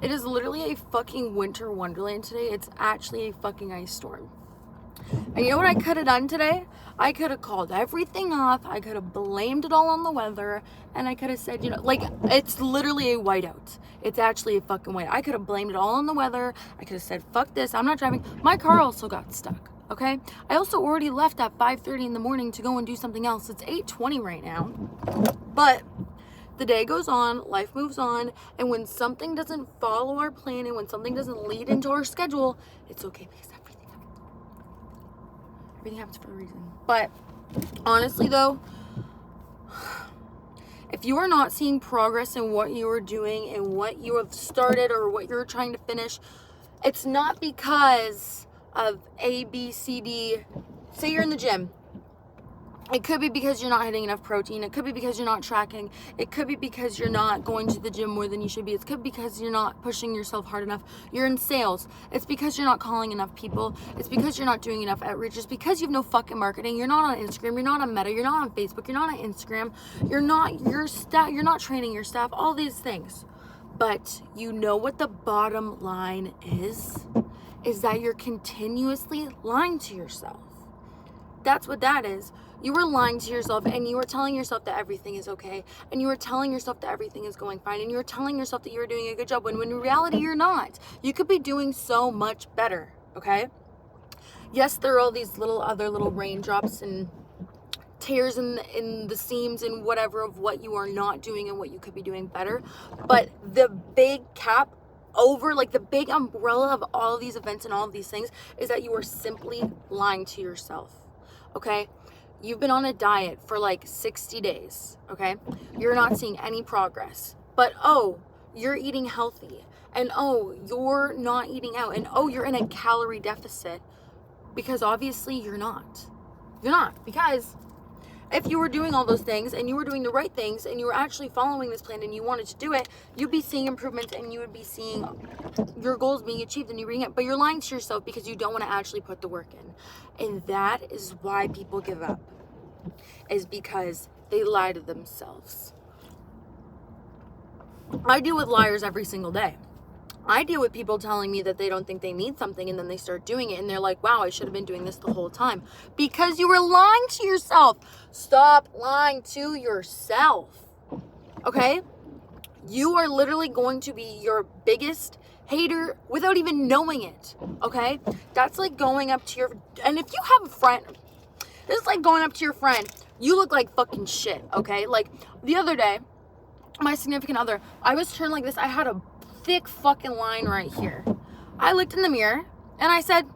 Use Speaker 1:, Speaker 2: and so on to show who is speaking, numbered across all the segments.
Speaker 1: It is literally a fucking winter wonderland today. It's actually a fucking ice storm. And you know what I could have done today? I could have called everything off. I could have blamed it all on the weather. And I could have said, like, it's literally a whiteout. It's actually a fucking whiteout. I could have blamed it all on the weather. I could have said, fuck this, I'm not driving. My car also got stuck, okay? I also already left at 5:30 in the morning to go and do something else. It's 8:20 right now. But the day goes on, life moves on, and when something doesn't follow our plan and when something doesn't lead into our schedule, it's okay because everything happens for a reason. But honestly though, if you are not seeing progress in what you are doing and what you have started or what you're trying to finish, it's not because of A, B, C, D. Say you're in the gym. It could be because you're not hitting enough protein. It could be because you're not tracking. It could be because you're not going to the gym more than you should be. It could be because you're not pushing yourself hard enough. You're in sales. It's because you're not calling enough people. It's because you're not doing enough outreach. It's because you have no fucking marketing. You're not on Instagram. You're not on Meta. You're not on Facebook. You're not on Instagram. You're not training your staff. All these things. But you know what the bottom line is that you're continuously lying to yourself. That's what that is. You were lying to yourself and you were telling yourself that everything is okay. And you were telling yourself that everything is going fine. And you were telling yourself that you were doing a good job when in reality you're not. You could be doing so much better, okay? Yes, there are all these other little raindrops and tears in the seams and whatever of what you are not doing and what you could be doing better. But the big cap over, like the big umbrella of all of these events and all of these things is that you are simply lying to yourself, okay? You've been on a diet for like 60 days, okay? You're not seeing any progress. But oh, you're eating healthy. And oh, you're not eating out. And oh, you're in a calorie deficit. Because obviously you're not. You're not. Because if you were doing all those things and you were doing the right things and you were actually following this plan and you wanted to do it, you'd be seeing improvements and you would be seeing your goals being achieved and you bring it. But you're lying to yourself because you don't want to actually put the work in. And that is why people give up. Is because they lie to themselves. I deal with liars every single day. I deal with people telling me that they don't think they need something and then they start doing it and they're like, wow, I should have been doing this the whole time. Because you were lying to yourself. Stop lying to yourself. Okay? You are literally going to be your biggest hater without even knowing it. Okay? That's like going up to your... And if you have a friend... It's like going up to your friend. You look like fucking shit, okay? Like, the other day, my significant other, I was turned like this. I had a thick fucking line right here. I looked in the mirror, and I said,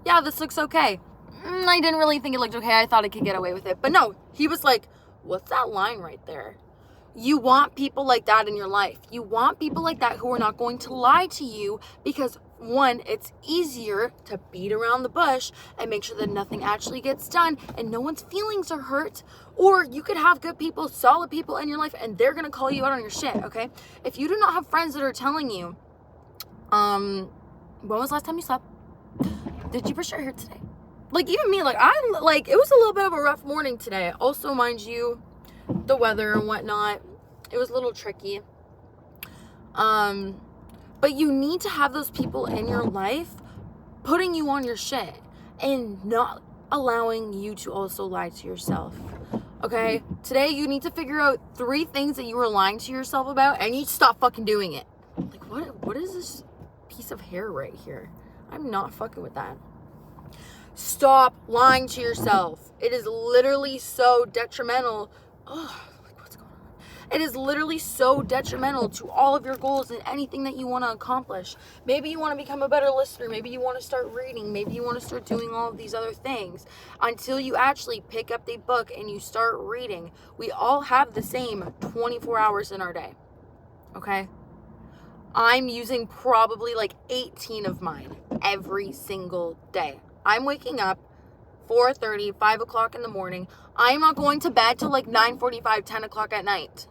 Speaker 1: yeah, this looks okay. I didn't really think it looked okay. I thought I could get away with it. But no, he was like, what's that line right there? You want people like that in your life. You want people like that who are not going to lie to you because, one, it's easier to beat around the bush and make sure that nothing actually gets done and no one's feelings are hurt. Or you could have good people, solid people in your life, and they're going to call you out on your shit, okay? If you do not have friends that are telling you, when was the last time you slept? Did you brush your hair today? Like, even me, it was a little bit of a rough morning today. Also, mind you, the weather and whatnot, it was a little tricky. But you need to have those people in your life putting you on your shit and not allowing you to also lie to yourself. Okay? Today you need to figure out 3 things that you were lying to yourself about and you stop fucking doing it. Like, what is this piece of hair right here? I'm not fucking with that. Stop lying to yourself. It is literally so detrimental. It is literally so detrimental to all of your goals and anything that you want to accomplish. Maybe you want to become a better listener. Maybe you want to start reading. Maybe you want to start doing all of these other things. Until you actually pick up the book and you start reading. We all have the same 24 hours in our day. Okay? I'm using probably like 18 of mine every single day. I'm waking up 4:30, 5 o'clock in the morning. I'm not going to bed till like 9:45, 10 o'clock at night.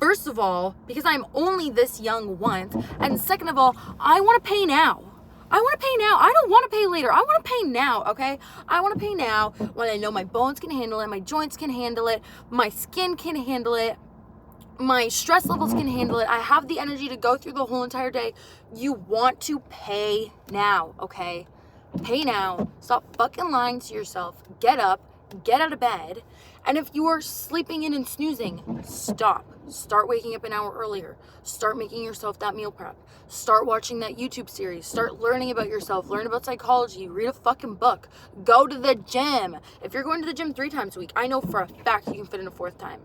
Speaker 1: First of all, because I'm only this young once. And second of all, I want to pay now. I want to pay now. I don't want to pay later. I want to pay now, okay? I want to pay now when I know my bones can handle it, my joints can handle it, my skin can handle it, my stress levels can handle it. I have the energy to go through the whole entire day. You want to pay now, okay? Pay now. Stop fucking lying to yourself. Get up. Get out of bed. And if you are sleeping in and snoozing, stop. Start waking up an hour earlier. Start making yourself that meal prep. Start watching that YouTube series. Start learning about yourself. Learn about psychology. Read a fucking book. Go to the gym. If you're going to the gym 3 times a week, I know for a fact you can fit in a 4th time.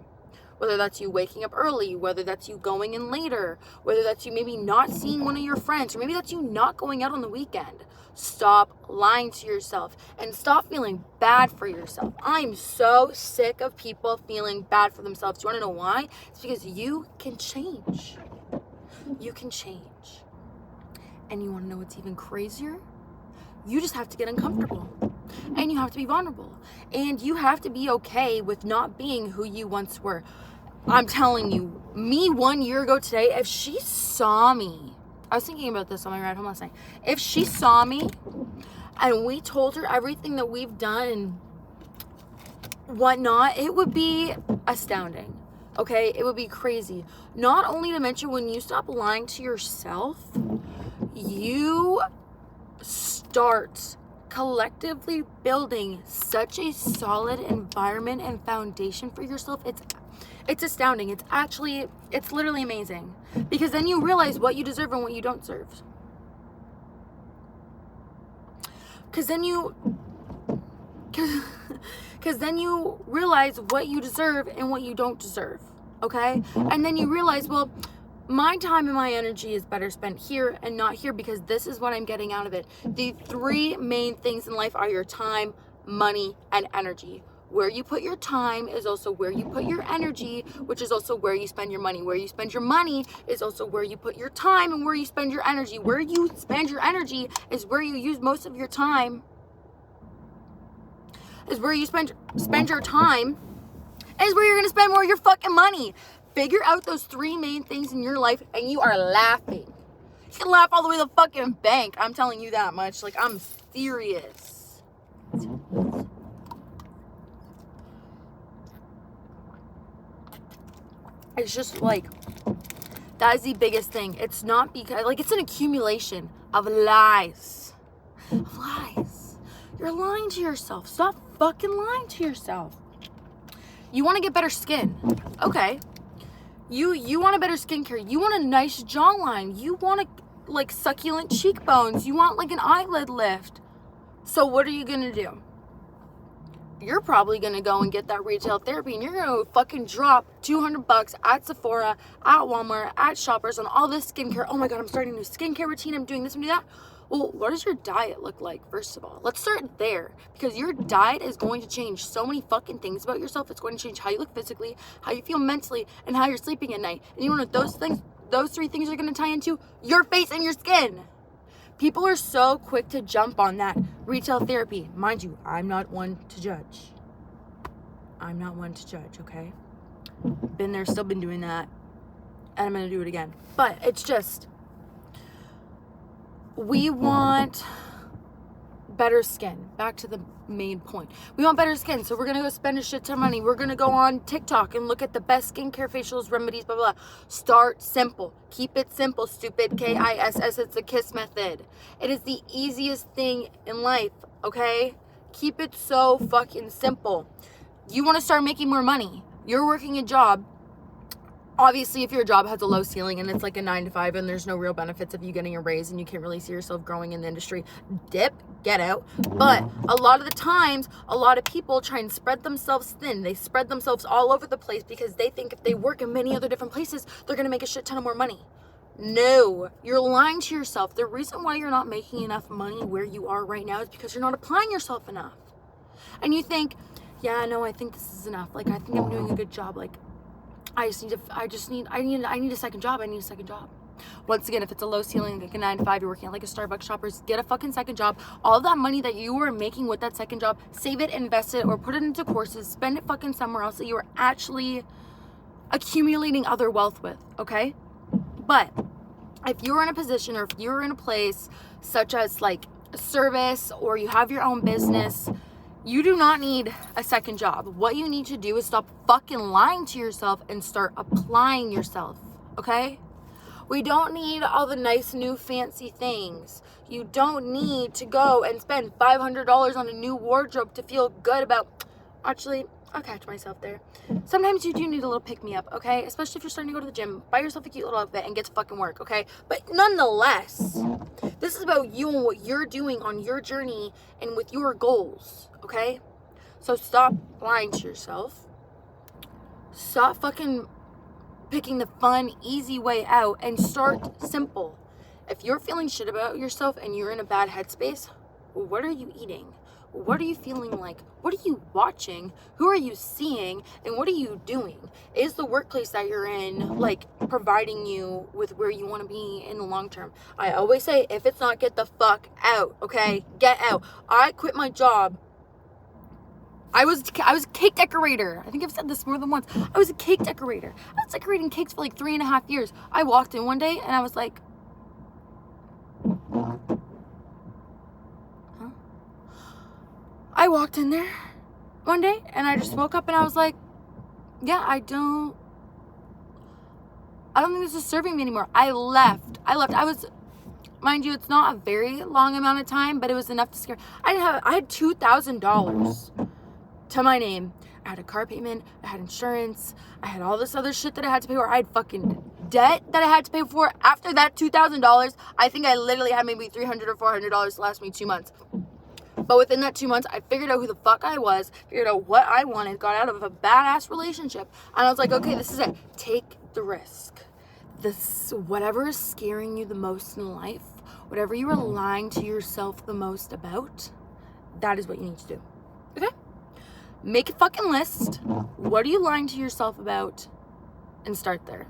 Speaker 1: Whether that's you waking up early, whether that's you going in later, whether that's you maybe not seeing one of your friends, or maybe that's you not going out on the weekend. Stop lying to yourself and stop feeling bad for yourself. I'm so sick of people feeling bad for themselves. Do you want to know why? It's because you can change. You can change. And you want to know what's even crazier? You just have to get uncomfortable. And you have to be vulnerable. And you have to be okay with not being who you once were. I'm telling you, me 1 year ago today, if she saw me, I was thinking about this on my ride home last night. If she saw me and we told her everything that we've done and whatnot, it would be astounding. Okay? It would be crazy. Not only to mention, when you stop lying to yourself, you start collectively building such a solid environment and foundation for yourself. It's astounding. It's literally amazing. Because then you realize what you deserve and what you don't deserve. Because then you realize what you deserve and what you don't deserve. Okay? And then you realize, well, my time and my energy is better spent here and not here because this is what I'm getting out of it. The 3 main things in life are your time, money, and energy. Where you put your time is also where you put your energy, which is also where you spend your money. Where you spend your money is also where you put your time and where you spend your energy. Where you spend your energy is where you use most of your time. Is where you spend your time is where you're going to spend more of your fucking money. Figure out those 3 main things in your life and you are laughing. You can laugh all the way to the fucking bank. I'm telling you that much. Like, I'm serious. It's just like, that is the biggest thing. It's not because, like, it's an accumulation of lies. Of lies. You're lying to yourself. Stop fucking lying to yourself. You want to get better skin. Okay. You want a better skincare. You want a nice jawline. You want like succulent cheekbones. You want like an eyelid lift. So what are you going to do? You're probably going to go and get that retail therapy and you're going to fucking drop $200 at Sephora, at Walmart, at Shoppers on all this skincare. Oh my God, I'm starting a new skincare routine. I'm doing this, I'm doing that. Well, what does your diet look like, first of all? Let's start there, because your diet is going to change so many fucking things about yourself. It's going to change how you look physically, how you feel mentally, and how you're sleeping at night. And you know what those 3 things are going to tie into? Your face and your skin. People are so quick to jump on that retail therapy. Mind you, I'm not one to judge. I'm not one to judge, okay? Been there, still been doing that. And I'm going to do it again. But it's just, we want better skin. Back to the main point. We want better skin, so we're going to go spend a shit ton of money. We're going to go on TikTok and look at the best skincare, facials, remedies, blah, blah, blah. Start simple. Keep it simple, stupid. KISS, it's the KISS method. It is the easiest thing in life, okay? Keep it so fucking simple. You want to start making more money. You're working a job. Obviously, if your job has a low ceiling and it's like a 9 to 5 and there's no real benefits of you getting a raise and you can't really see yourself growing in the industry, dip, get out. But a lot of the times, a lot of people try and spread themselves thin. They spread themselves all over the place because they think if they work in many other different places, they're going to make a shit ton of more money. No, you're lying to yourself. The reason why you're not making enough money where you are right now is because you're not applying yourself enough. And you think, yeah, no, I think this is enough. Like, I think I'm doing a good job. Like, I need a second job. I need a second job. Once again, if it's a low ceiling, like a 9 to 5, you're working at like a Starbucks, Shoppers, get a fucking second job. All of that money that you were making with that second job, save it, invest it, or put it into courses, spend it fucking somewhere else that you are actually accumulating other wealth with, okay? But if you're in a position, or if you're in a place such as like a service, or you have your own business, You do not need a second job. What you need to do is stop fucking lying to yourself and start applying yourself, okay? We don't need all the nice new fancy things. You don't need to go and spend $500 on a new wardrobe to feel good about, actually, I'll catch myself there. Sometimes you do need a little pick-me-up, okay? Especially if you're starting to go to the gym. Buy yourself a cute little outfit and get to fucking work, okay? But nonetheless, this is about you and what you're doing on your journey and with your goals, okay? So stop lying to yourself. Stop fucking picking the fun, easy way out and start simple. If you're feeling shit about yourself and you're in a bad headspace, what are you eating? What are you feeling like? What are you watching? Who are you seeing? And what are you doing? Is the workplace that you're in, like, providing you with where you want to be in the long term? I always say, if it's not, get the fuck out, okay? Get out. I quit my job. I was a cake decorator. I think I've said this more than once. I was a cake decorator. I was decorating cakes for like 3.5 years. I walked in one day and I was like, huh? I walked in there one day and I just woke up and I was like, yeah, I don't think this is serving me anymore. I left. I was, mind you, it's not a very long amount of time, but it was enough to scare. I had $2,000 to my name. I had a car payment, I had insurance, I had all this other shit that I had to pay for. I had fucking debt that I had to pay for. After that $2,000, I think I literally had maybe $300 or $400 to last me 2 months. But within that 2 months, I figured out who the fuck I was, figured out what I wanted, got out of a badass relationship, and I was like, okay, this is it. Take the risk. This, whatever is scaring you the most in life, whatever you are lying to yourself the most about, that is what you need to do. Okay? Make a fucking list. What are you lying to yourself about? And start there.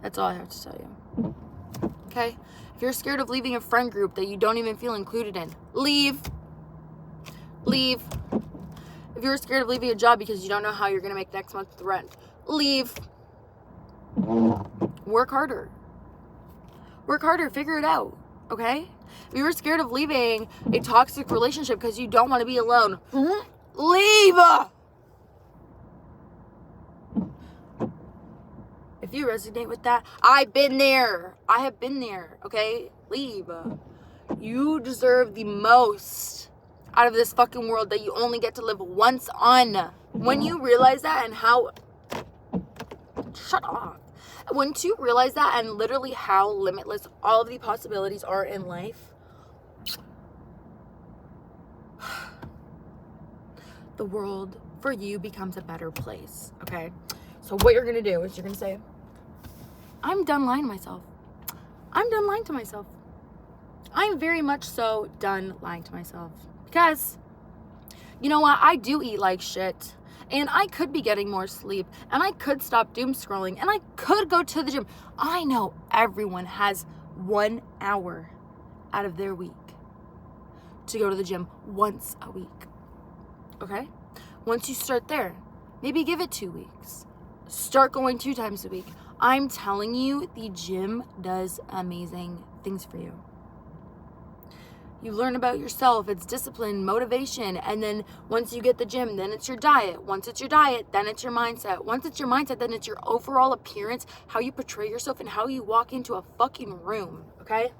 Speaker 1: That's all I have to tell you. Okay? If you're scared of leaving a friend group that you don't even feel included in, leave. Leave. If you're scared of leaving a job because you don't know how you're going to make next month's rent, leave. Work harder. Work harder. Figure it out. Okay? If you're scared of leaving a toxic relationship because you don't want to be alone, leave! If you resonate with that, I've been there. I have been there, okay? Leave. You deserve the most out of this fucking world that you only get to live once on. When you realize that and how... Shut off. Once you realize that and literally how limitless all of the possibilities are in life, the world for you becomes a better place, okay? So what you're gonna do is you're gonna say, I'm done lying to myself. I'm done lying to myself. I'm very much so done lying to myself. Because, you know what? I do eat like shit. And I could be getting more sleep. And I could stop doom scrolling. And I could go to the gym. I know everyone has 1 hour out of their week to go to the gym once a week. Okay? Once you start there, maybe give it 2 weeks. Start going 2 times a week. I'm telling you, the gym does amazing things for you. You learn about yourself, it's discipline, motivation, and then once you get the gym, then it's your diet. Once it's your diet, then it's your mindset. Once it's your mindset, then it's your overall appearance, how you portray yourself, and how you walk into a fucking room, okay?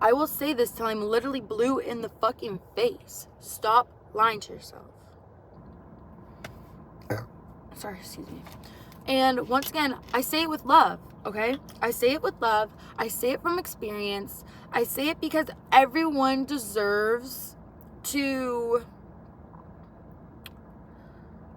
Speaker 1: I will say this till I'm literally blue in the fucking face. Stop lying to yourself. Sorry, excuse me. And once again, I say it with love, okay? I say it with love. I say it from experience. I say it because everyone deserves to,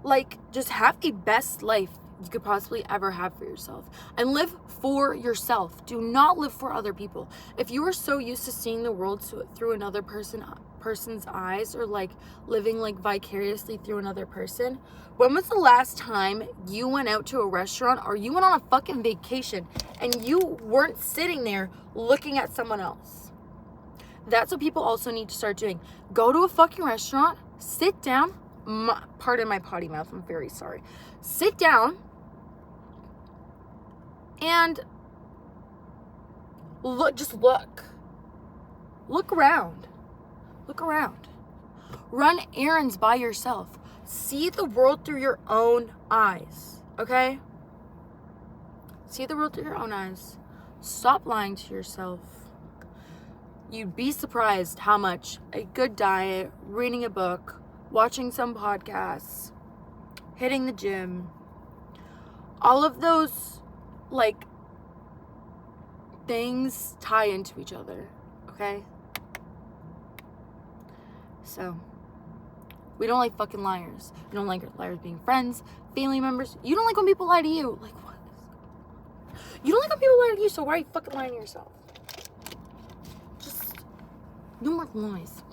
Speaker 1: like, just have a best life you could possibly ever have for yourself. And live for yourself. Do not live for other people. If you are so used to seeing the world through another person's eyes, or like living like vicariously through another person, when was the last time you went out to a restaurant or you went on a fucking vacation and you weren't sitting there looking at someone else? That's what people also need to start doing. Go to a fucking restaurant, sit down, pardon my potty mouth, I'm very sorry. Sit down and look, just look. Look around. Look around. Run errands by yourself. See the world through your own eyes, okay? See the world through your own eyes. Stop lying to yourself. You'd be surprised how much a good diet, reading a book, watching some podcasts, hitting the gym, all of those, like, things tie into each other, okay? So, we don't like fucking liars. You don't like liars being friends, family members. You don't like when people lie to you. Like, what? You don't like when people lie to you, so why are you fucking lying to yourself? Just, no more lies.